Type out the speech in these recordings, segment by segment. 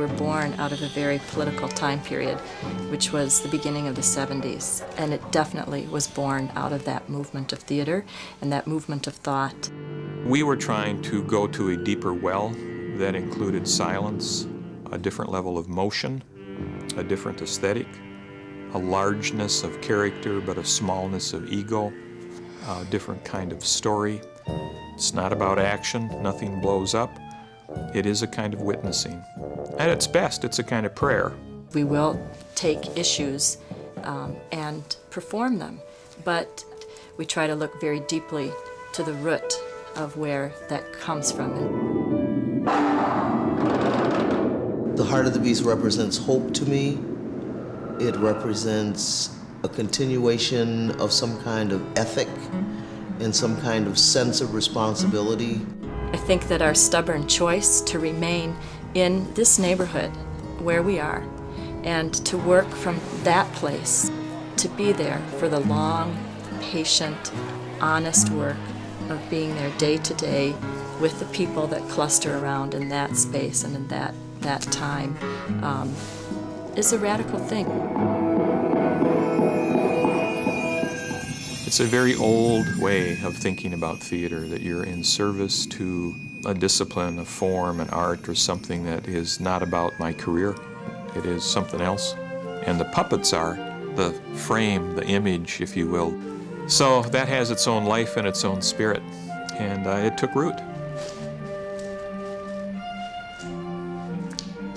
were born out of a very political time period, which was the beginning of the 70s. And it definitely was born out of that movement of theater and that movement of thought. We were trying to go to a deeper well that included silence, a different level of motion, a different aesthetic, a largeness of character but a smallness of ego, a different kind of story. It's not about action, nothing blows up. It is a kind of witnessing. At its best, it's a kind of prayer. We will take issues and perform them, but we try to look very deeply to the root of where that comes from. The Heart of the Beast represents hope to me. It represents a continuation of some kind of ethic and some kind of sense of responsibility. I think that our stubborn choice to remain in this neighborhood where we are and to work from that place, to be there for the long, patient, honest work of being there day to day with the people that cluster around in that space and in that time is a radical thing. It's a very old way of thinking about theater, that you're in service to a discipline, a form, an art, or something that is not about my career. It is something else. And the puppets are the frame, the image, if you will. So that has its own life and its own spirit, and it took root.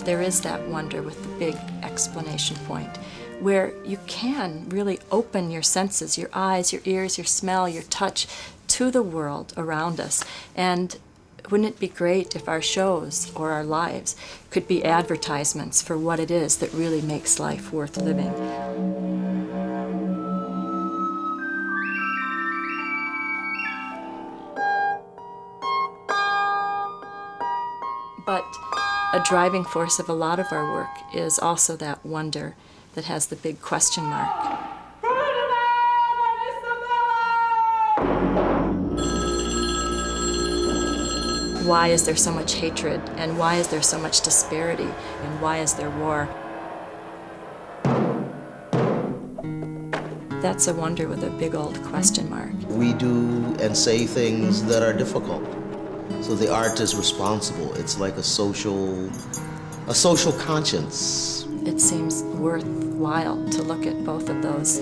There is that wonder with the big exclamation point, where you can really open your senses, your eyes, your ears, your smell, your touch, to the world around us. And wouldn't it be great if our shows or our lives could be advertisements for what it is that really makes life worth living? But a driving force of a lot of our work is also that wonder that has the big question mark. Why is there so much hatred, and why is there so much disparity, and why is there war? That's a wonder with a big old question mark. We do and say things that are difficult. So the art is responsible. It's like a social conscience. It seems worthwhile to look at both of those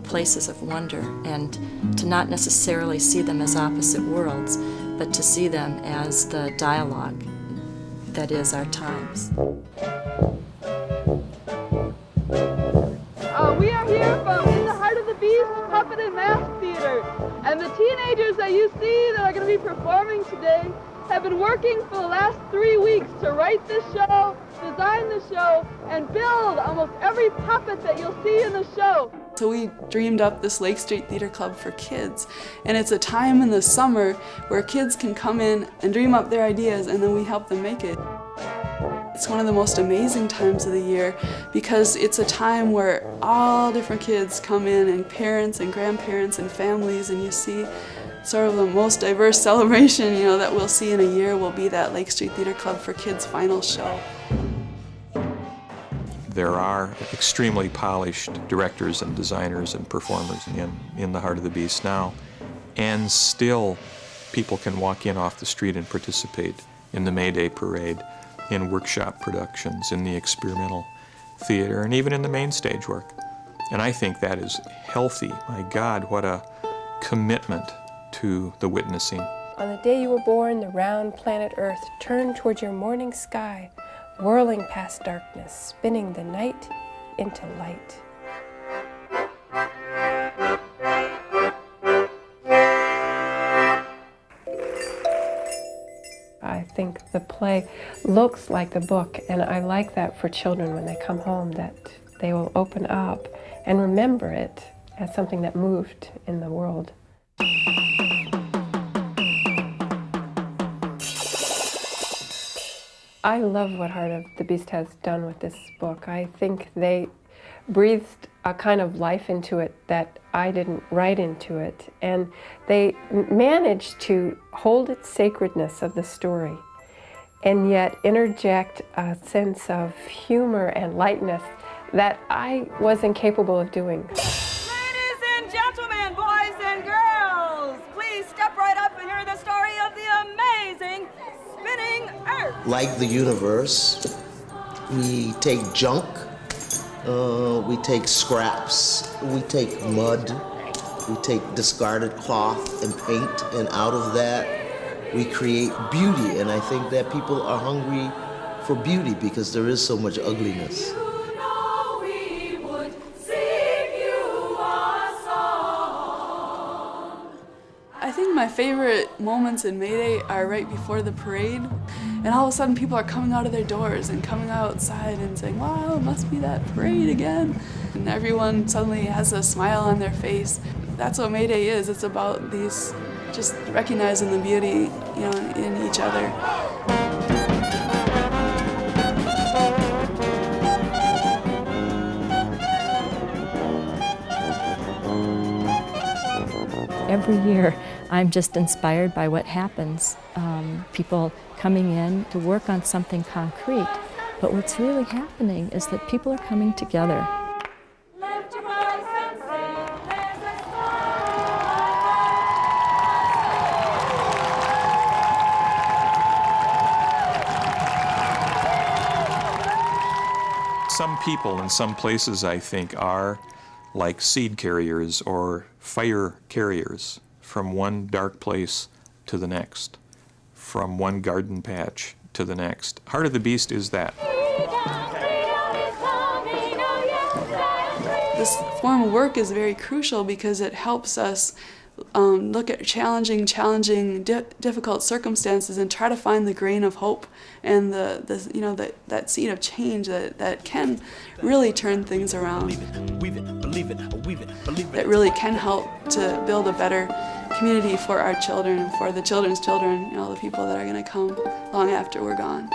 places of wonder and to not necessarily see them as opposite worlds, but to see them as the dialogue that is our times. We are here from In the Heart of the Beast Puppet and Mask Theater, and the teenagers that you see that are going to be performing today have been working for the last 3 weeks to write this show, design the show, and build almost every puppet that you'll see in the show. So we dreamed up this Lake Street Theater Club for kids, and it's a time in the summer where kids can come in and dream up their ideas, and then we help them make it. It's one of the most amazing times of the year because it's a time where all different kids come in, and parents and grandparents and families, and you see sort of the most diverse celebration, that we'll see in a year will be that Lake Street Theater Club for Kids final show. There are extremely polished directors and designers and performers in the Heart of the Beast now, and still people can walk in off the street and participate in the May Day Parade, in workshop productions, in the experimental theater, and even in the main stage work. And I think that is healthy. My God, what a commitment to the witnessing. On the day you were born, the round planet Earth turned towards your morning sky, whirling past darkness, spinning the night into light. I think the play looks like the book, and I like that for children when they come home, that they will open up and remember it as something that moved in the world. I love what Heart of the Beast has done with this book. I think they breathed a kind of life into it that I didn't write into it, and they managed to hold its sacredness of the story and yet interject a sense of humor and lightness that I wasn't capable of doing. Ladies and gentlemen, boys and girls, please step right up and hear the story of the amazing spinning earth. Like the universe, we take junk, we take scraps, we take mud, we take discarded cloth and paint, and out of that we create beauty. And I think that people are hungry for beauty because there is so much ugliness. I think my favorite moments in May Day are right before the parade, and all of a sudden people are coming out of their doors and coming outside and saying, wow, it must be that parade again. And everyone suddenly has a smile on their face. That's what May Day is. It's about these, just recognizing the beauty, in each other. Every year, I'm just inspired by what happens. People coming in to work on something concrete. But what's really happening is that people are coming together. Some people in some places, I think, are like seed carriers or fire carriers from one dark place to the next, from one garden patch to the next. Heart of the Beast is that. This form of work is very crucial because it helps us look at challenging, difficult circumstances and try to find the grain of hope and that seed of change that can really turn things around. That really can help to build a better community for our children, for the children's children, the people that are going to come long after we're gone.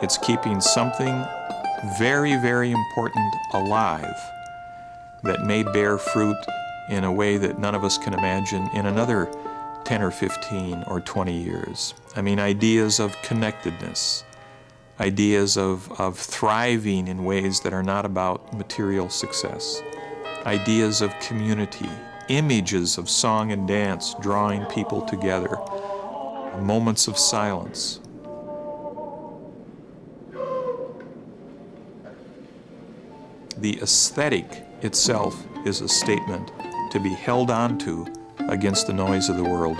It's keeping something very, very important alive that may bear fruit in a way that none of us can imagine in another 10 or 15 or 20 years. I mean, ideas of connectedness, ideas of thriving in ways that are not about material success, ideas of community, images of song and dance drawing people together, moments of silence. The aesthetic itself is a statement to be held on to against the noise of the world.